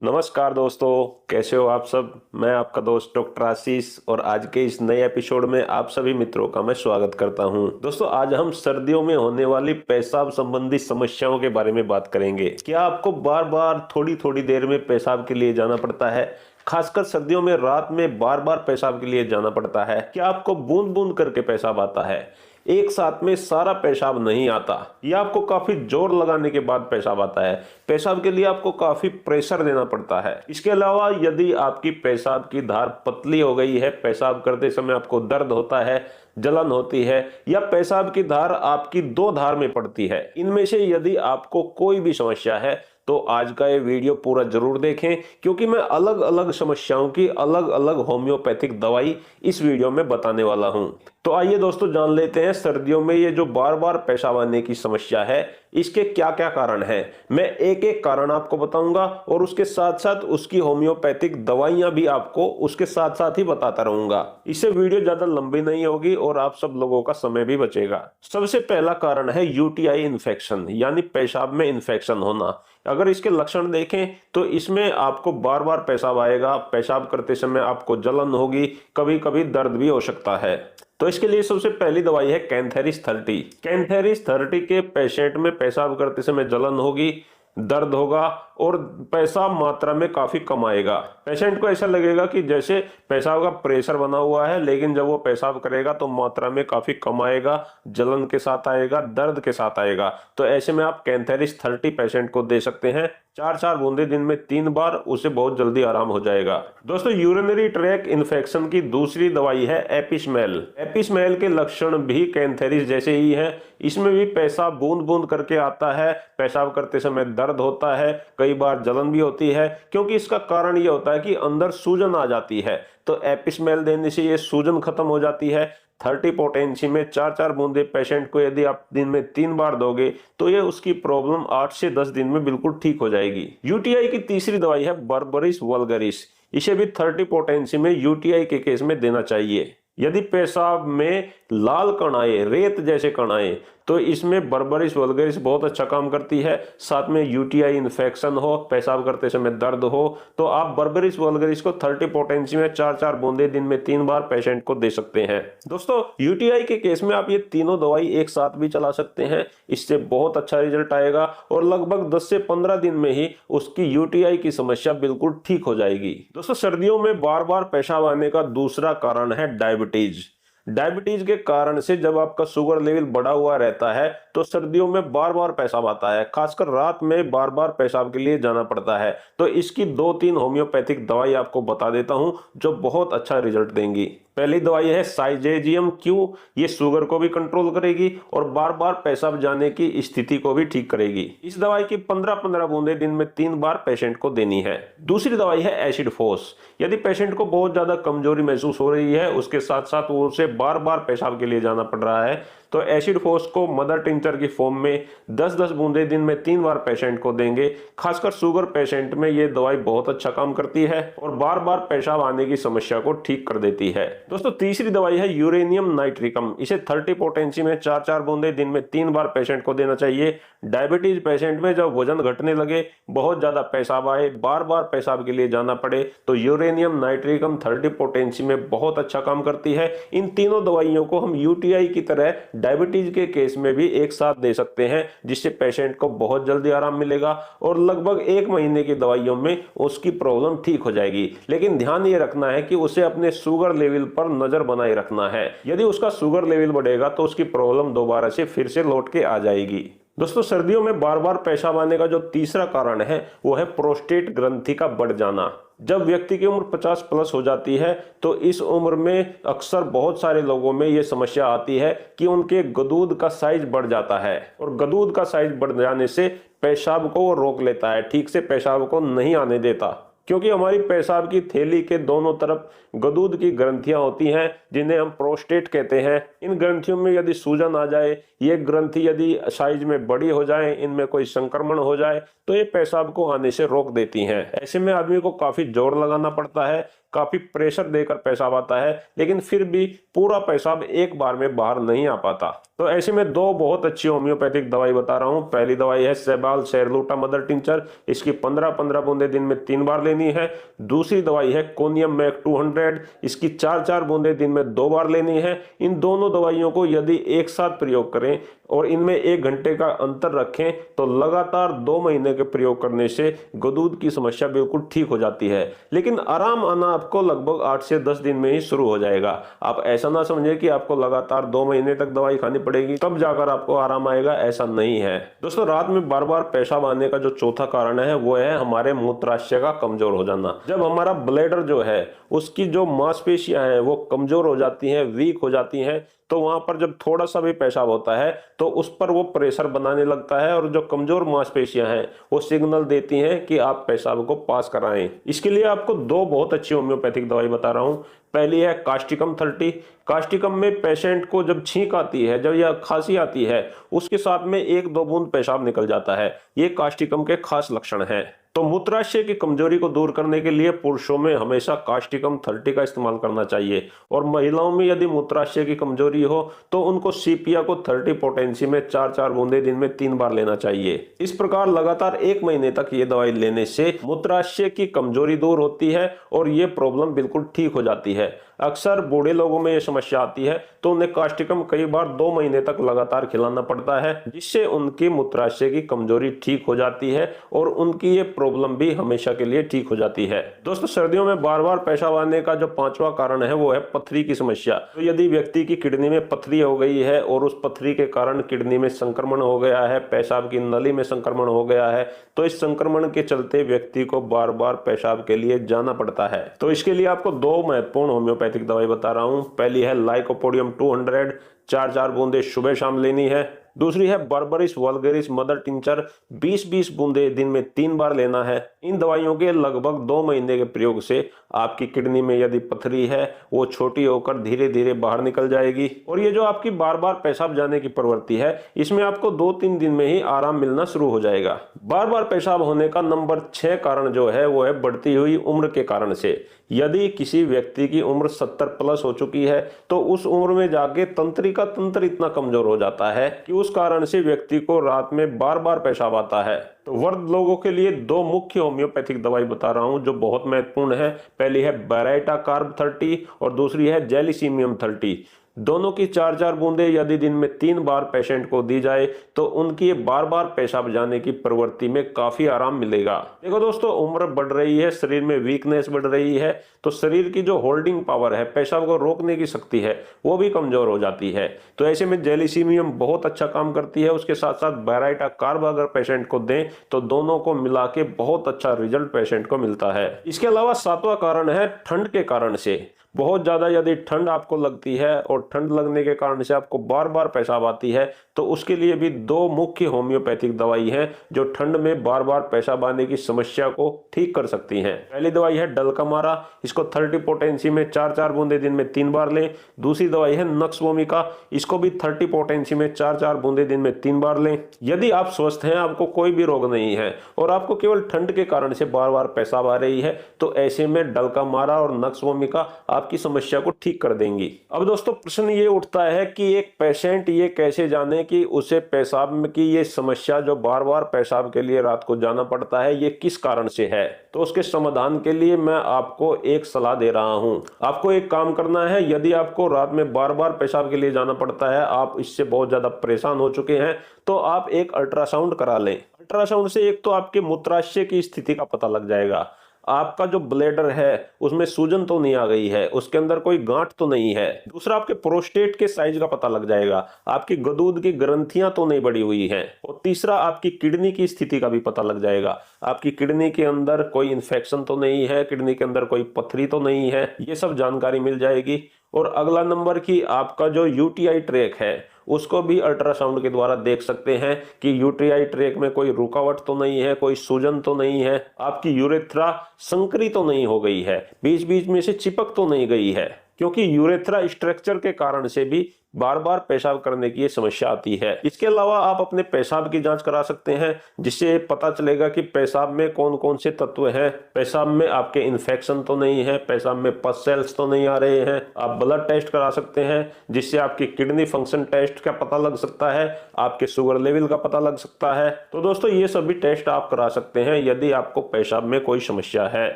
नमस्कार दोस्तों, कैसे हो आप सब। मैं आपका दोस्त डॉक्टर आशीष और आज के इस नए एपिसोड में आप सभी मित्रों का मैं स्वागत करता हूं। दोस्तों, आज हम सर्दियों में होने वाली पेशाब संबंधी समस्याओं के बारे में बात करेंगे। क्या आपको बार बार थोड़ी थोड़ी देर में पेशाब के लिए जाना पड़ता है? खासकर सर्दियों में रात में बार बार पेशाब के लिए जाना पड़ता है? क्या आपको बूंद बूंद करके पेशाब आता है? एक साथ में सारा पेशाब नहीं आता, या आपको काफी जोर लगाने के बाद पेशाब आता है? पेशाब के लिए आपको काफी प्रेशर देना पड़ता है। इसके अलावा यदि आपकी पेशाब की धार पतली हो गई है, पेशाब करते समय आपको दर्द होता है, जलन होती है, या पेशाब की धार आपकी दो धार में पड़ती है, इनमें से यदि आपको कोई भी समस्या है तो आज का ये वीडियो पूरा जरूर देखें, क्योंकि मैं अलग अलग समस्याओं की अलग अलग होम्योपैथिक दवाई इस वीडियो में बताने वाला हूं। तो आइए दोस्तों, जान लेते हैं सर्दियों में ये जो बार बार पेशाब आने की समस्या है, इसके क्या क्या कारण हैं। मैं एक एक कारण आपको बताऊंगा और उसके साथ साथ उसकी होम्योपैथिक दवाइयां भी आपको उसके साथ साथ ही बताता रहूंगा। इससे वीडियो ज्यादा लंबी नहीं होगी और आप सब लोगों का समय भी बचेगा। सबसे पहला कारण है यूटीआई इन्फेक्शन, यानी पेशाब में इन्फेक्शन होना। अगर इसके लक्षण देखें तो इसमें आपको बार बार पेशाब आएगा, पेशाब करते समय आपको जलन होगी, कभी कभी दर्द भी हो सकता है। तो इसके लिए सबसे पहली दवाई है कैंथेरिस 30। कैंथेरिस 30 के पेशेंट में पेशाब करते समय जलन होगी, दर्द होगा और पेशाब मात्रा में काफी कम आएगा। पेशेंट को ऐसा लगेगा कि जैसे पेशाब का प्रेशर बना हुआ है, लेकिन जब वो पेशाब करेगा तो मात्रा में काफी कम आएगा, जलन के साथ आएगा, दर्द के साथ आएगा। तो ऐसे में आप कैंथेरिस 30 पेशेंट को दे सकते हैं। 4-4 बूंदे दिन में 3 बार, उसे बहुत जल्दी आराम हो जाएगा। दोस्तों, यूरिनरी ट्रैक इन्फेक्शन की दूसरी दवाई है एपिसमेल। एपिसमेल के लक्षण भी कैंथेरिस जैसे ही हैं। इसमें भी पेशाब बूंद बूंद करके आता है, पेशाब करते समय दर्द होता है, कई बार जलन भी होती है, क्योंकि इसका कारण यह होता है कि अंदर सूजन आ जाती है। तो एपिसमेल देने से ये सूजन खत्म हो जाती है। 30 पोटेंसी में 4-4 बूंदे पेशेंट को यदि आप दिन में 3 बार दोगे तो ये उसकी प्रॉब्लम 8 से 10 दिन में बिल्कुल ठीक हो जाएगी। यूटीआई की तीसरी दवाई है बर्बरिस वल्गरिस। इसे भी 30 पोटेंसी में यूटीआई के केस में देना चाहिए। यदि पेशाब में लाल कण आए, रेत जैसे कण आए, तो इसमें बर्बरिस वल्गरिस बहुत अच्छा काम करती है। साथ में यूटीआई इन्फेक्शन हो, पेशाब करते समय दर्द हो, तो आप बर्बरिस वल्गरिस को 30 पोटेंसी में 4-4 बूंदे दिन में 3 बार पेशेंट को दे सकते हैं। दोस्तों, यूटीआई के केस में आप ये तीनों दवाई एक साथ भी चला सकते हैं, इससे बहुत अच्छा रिजल्ट आएगा और लगभग 10 से 15 दिन में ही उसकी यूटीआई की समस्या बिल्कुल ठीक हो जाएगी। दोस्तों, सर्दियों में बार बार पेशाब आने का दूसरा कारण है डायबिटीज। डायबिटीज के कारण से जब आपका शुगर लेवल बढ़ा हुआ रहता है तो सर्दियों में बार बार पेशाब आता है, खासकर रात में बार बार पेशाब के लिए जाना पड़ता है। तो इसकी 2-3 होम्योपैथिक दवाई आपको बता देता हूं जो बहुत अच्छा रिजल्ट देंगी। पहली दवाई है साइजेजियम क्यू। ये शुगर को भी कंट्रोल करेगी और बार बार पेशाब जाने की स्थिति को भी ठीक करेगी। इस दवाई की 15-15 बूंदे दिन में 3 बार पेशेंट को देनी है। दूसरी दवाई है एसिड फोस। यदि पेशेंट को बहुत ज्यादा कमजोरी महसूस हो रही है, उसके साथ साथ उसे बार बार पेशाब के लिए जाना पड़ रहा है, तो एसिड फोस को मदर टिंचर की फॉर्म में 10-10 बूंदे दिन में 3 बार पेशेंट को देंगे। खासकर शुगर पेशेंट में ये दवाई बहुत अच्छा काम करती है और बार बार पेशाब आने की समस्या को ठीक कर देती है। दोस्तों, तीसरी दवाई है यूरेनियम नाइट्रिकम। इसे 30 पोटेंसी में 4-4 बूंदे दिन में 3 बार पेशेंट को देना चाहिए। डायबिटीज पेशेंट में जब वजन घटने लगे, बहुत ज्यादा पेशाब आए, बार बार पेशाब के लिए जाना पड़े, तो यूरेनियम नाइट्रिकम 30 पोटेंसी में बहुत अच्छा काम करती है। इन तीनों दवाइयों को हम यूटीआई की तरह डायबिटीज के केस में भी एक साथ दे सकते हैं, जिससे पेशेंट को बहुत जल्दी आराम मिलेगा और लगभग 1 महीने की दवाइयों में उसकी प्रॉब्लम ठीक हो जाएगी। लेकिन ध्यान ये रखना है कि उसे अपने शुगर लेवल पर नजर बनाए रखना है। यदि उसका शुगर लेवल बढ़ेगा तो उसकी प्रॉब्लम दोबारा से फिर से लौट के आ जाएगी। दोस्तों, सर्दियों में बार बार पेशाब आने का जो तीसरा कारण है वो है प्रोस्टेट ग्रंथि का बढ़ जाना। जब व्यक्ति की उम्र 50 प्लस हो जाती है तो इस उम्र में अक्सर बहुत सारे लोगों में ये समस्या आती है कि उनके गदूद का साइज बढ़ जाता है और गदूद का साइज बढ़ जाने से पेशाब को वो रोक लेता है, ठीक से पेशाब को नहीं आने देता। क्योंकि हमारी पेशाब की थैली के दोनों तरफ गदूद की ग्रंथियां होती हैं, जिन्हें हम प्रोस्टेट कहते हैं। इन ग्रंथियों में यदि सूजन आ जाए, ये ग्रंथि यदि साइज में बड़ी हो जाए, इनमें कोई संक्रमण हो जाए, तो ये पेशाब को आने से रोक देती हैं। ऐसे में आदमी को काफी जोर लगाना पड़ता है, काफी प्रेशर देकर पेशाब आता है, लेकिन फिर भी पूरा पेशाब एक बार में बाहर नहीं आ पाता। तो ऐसे में दो बहुत अच्छी होम्योपैथिक दवाई बता रहा हूं। पहली दवाई है सेबाल शेरलूटा मदर टिंचर, इसकी 15-15 बूंदे दिन में 3 बार लेनी है। दूसरी दवाई है कोनियम मैक 200, इसकी 4-4 बूंदे दिन में 2 बार लेनी है। इन दोनों दवाइयों को यदि एक साथ प्रयोग करें और इनमें 1 घंटे का अंतर रखें तो लगातार 2 महीने के प्रयोग करने से गदूद की समस्या बिल्कुल ठीक हो जाती है। लेकिन आराम आना आपको लगभग 8 से 10 दिन में ही शुरू हो जाएगा। आप ऐसा ना समझे कि आपको लगातार 2 महीने तक दवाई खानी पड़ेगी तब जाकर आपको आराम आएगा, ऐसा नहीं है। दोस्तों, रात में बार बार पेशाब आने का जो चौथा कारण है वो है हमारे मूत्राशय का कमजोर हो जाना। जब हमारा ब्लैडर जो है उसकी जो मांसपेशियां हैं वो कमजोर हो जाती हैं, वीक हो जाती हैं, तो वहां पर जब थोड़ा सा भी पेशाब होता है तो उस पर वो प्रेशर बनाने लगता है और जो कमजोर मांसपेशियां हैं वो सिग्नल देती हैं कि आप पेशाब को पास कराएं। इसके लिए आपको 2 बहुत अच्छी होम्योपैथिक दवाई बता रहा हूं। पहली है कास्टिकम 30। कास्टिकम में पेशेंट को जब छींक आती है, जब यह खांसी आती है, उसके साथ में 1-2 बूंद पेशाब निकल जाता है। ये कास्टिकम के खास लक्षण हैं। तो मूत्राशय की कमजोरी को दूर करने के लिए पुरुषों में हमेशा कास्टिकम 30 का इस्तेमाल करना चाहिए, और महिलाओं में यदि मूत्राशय की कमजोरी हो तो उनको सीपिया को 30 पोटेंसी में 4-4 बूंदे दिन में 3 बार लेना चाहिए। इस प्रकार लगातार 1 महीने तक ये दवाई लेने से मूत्राशय की कमजोरी दूर होती है और ये प्रॉब्लम बिल्कुल ठीक हो जाती है। अक्सर बूढ़े लोगों में ये समस्या आती है तो उन्हें कास्टिकम कई बार 2 महीने तक लगातार खिलाना पड़ता है, जिससे उनकी मूत्राशय की कमजोरी ठीक हो जाती है और उनकी ये प्रॉब्लम भी हमेशा के लिए ठीक हो जाती है। दोस्तों, सर्दियों में बार बार पेशाब आने का जो 5वां कारण है वो है पथरी की समस्या। तो यदि व्यक्ति की किडनी में पथरी हो गई है और उस पथरी के कारण किडनी में संक्रमण हो गया है, पेशाब की नली में संक्रमण हो गया है, तो इस संक्रमण के चलते व्यक्ति को बार बार पेशाब के लिए जाना पड़ता है। तो इसके लिए आपको 2 महत्वपूर्ण होम्योपैथिक दवाई बता रहा हूं। पहली है लाइकोपोडियम 200, 4-4 बूंदे सुबह शाम लेनी है। दूसरी है बर्बरिस वल्गेरिस मदर टिंचर, 20-20 बूंदे दिन में 3 बार लेना है। इन दवाइयों के लगभग 2 महीने के प्रयोग से आपकी किडनी में यदि पथरी है वो छोटी होकर धीरे धीरे बाहर निकल जाएगी, और ये जो आपकी बार बार पेशाब जाने की प्रवृत्ति है इसमें आपको 2-3 दिन में ही आराम मिलना शुरू हो जाएगा। बार बार पेशाब होने का नंबर 6 कारण जो है वो है बढ़ती हुई उम्र के कारण से। यदि किसी व्यक्ति की उम्र 70+ हो चुकी है तो उस उम्र में जाके तंत्रिका तंत्र इतना कमजोर हो जाता है कि उस कारण से व्यक्ति को रात में बार बार पेशाब आता है। तो वृद्ध लोगों के लिए 2 मुख्य होम्योपैथिक दवाई बता रहा हूं जो बहुत महत्वपूर्ण है। पहली है बेराइटा कार्ब 30 और दूसरी है जेलिसीमियम 30। दोनों की 4-4 बूंदे यदि दिन में 3 बार पेशेंट को दी जाए तो उनकी बार बार पेशाब जाने की प्रवृत्ति में काफी आराम मिलेगा। देखो दोस्तों, उम्र बढ़ रही है, शरीर में वीकनेस बढ़ रही है, तो शरीर की जो होल्डिंग पावर है, पेशाब को रोकने की शक्ति है, वो भी कमजोर हो जाती है। तो ऐसे में जेलिसीमियम बहुत अच्छा काम करती है। उसके साथ साथ बेराइटा कार्ब अगर पेशेंट को दें तो दोनों को मिला के बहुत अच्छा रिजल्ट पेशेंट को मिलता है। इसके अलावा 7वां कारण है ठंड के कारण से। बहुत ज्यादा यदि ठंड आपको लगती है और ठंड लगने के कारण से आपको बार बार पेशाब आती है तो उसके लिए भी 2 मुख्य होम्योपैथिक दवाई हैं जो ठंड में बार बार पेशाब आने की समस्या को ठीक कर सकती हैं। पहली दवाई है डलकामारा, इसको 30 पोटेंसी में 4-4 बूंदे दिन में 3 बार लें। दूसरी दवाई है नक्स वोमिका, इसको भी 30 पोटेंसी में 4-4 बूंदे दिन में 3 बार लें। यदि आप स्वस्थ हैं, आपको कोई भी रोग नहीं है और आपको केवल ठंड के कारण से बार बार पेशाब आ रही है तो ऐसे में डलकामारा और नक्स वोमिका आपकी समस्या को ठीक कर देंगी। अब दोस्तों, प्रश्न ये उठता है कि एक पेशेंट ये कैसे जाने कि उसे पेशाब में की ये समस्या जो बार बार पेशाब के लिए रात को जाना पड़ता है ये किस कारण से है। तो उसके समाधान के लिए मैं आपको एक सलाह दे रहा हूं। आपको एक काम करना है, यदि आपको रात में बार बार पेशाब के लिए जाना पड़ता है, आप इससे बहुत ज्यादा परेशान हो चुके हैं, तो आप एक अल्ट्रासाउंड करा लें। अल्ट्रासाउंड से एक तो आपके मूत्राशय की स्थिति का पता लग जाएगा, आपका जो ब्लैडर है उसमें सूजन तो नहीं आ गई है, उसके अंदर कोई गांठ तो नहीं है। दूसरा, आपके प्रोस्टेट के साइज का पता लग जाएगा, आपकी गदूद की ग्रंथियां तो नहीं बढ़ी हुई हैं। और तीसरा, आपकी किडनी की स्थिति का भी पता लग जाएगा, आपकी किडनी के अंदर कोई इन्फेक्शन तो नहीं है, किडनी के अंदर कोई पथरी तो नहीं है, ये सब जानकारी मिल जाएगी। और अगला नंबर की आपका जो यूटीआई ट्रैक है उसको भी अल्ट्रासाउंड के द्वारा देख सकते हैं कि यूटीआई ट्रैक में कोई रुकावट तो नहीं है, कोई सूजन तो नहीं है, आपकी यूरेथ्रा संकरी तो नहीं हो गई है, बीच बीच में से चिपक तो नहीं गई है, क्योंकि यूरेथ्रा स्ट्रक्चर के कारण से भी बार बार पेशाब करने की ये समस्या आती है। इसके अलावा आप अपने पेशाब की जांच करा सकते हैं, जिससे पता चलेगा कि पेशाब में कौन कौन से तत्व हैं। पेशाब में आपके इन्फेक्शन तो नहीं है, पेशाब में पस सेल्स तो नहीं आ रहे हैं। आप ब्लड टेस्ट करा सकते हैं, जिससे आपकी किडनी फंक्शन टेस्ट का पता लग सकता है, आपके शुगर लेवल का पता लग सकता है। तो दोस्तों ये सभी टेस्ट आप करा सकते हैं यदि आपको पेशाब में कोई समस्या है।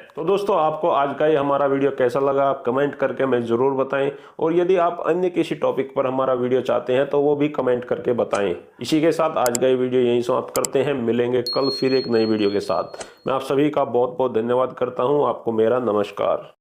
तो दोस्तों आपको आज का ये हमारा वीडियो कैसा लगा आप कमेंट करके हमें जरूर बताएं, और यदि आप अन्य किसी टॉपिक पर हमारा वीडियो चाहते हैं तो वो भी कमेंट करके बताएं। इसी के साथ आज का ये वीडियो यहीं समाप्त करते हैं, मिलेंगे कल फिर एक नई वीडियो के साथ। मैं आप सभी का बहुत बहुत धन्यवाद करता हूं। आपको मेरा नमस्कार।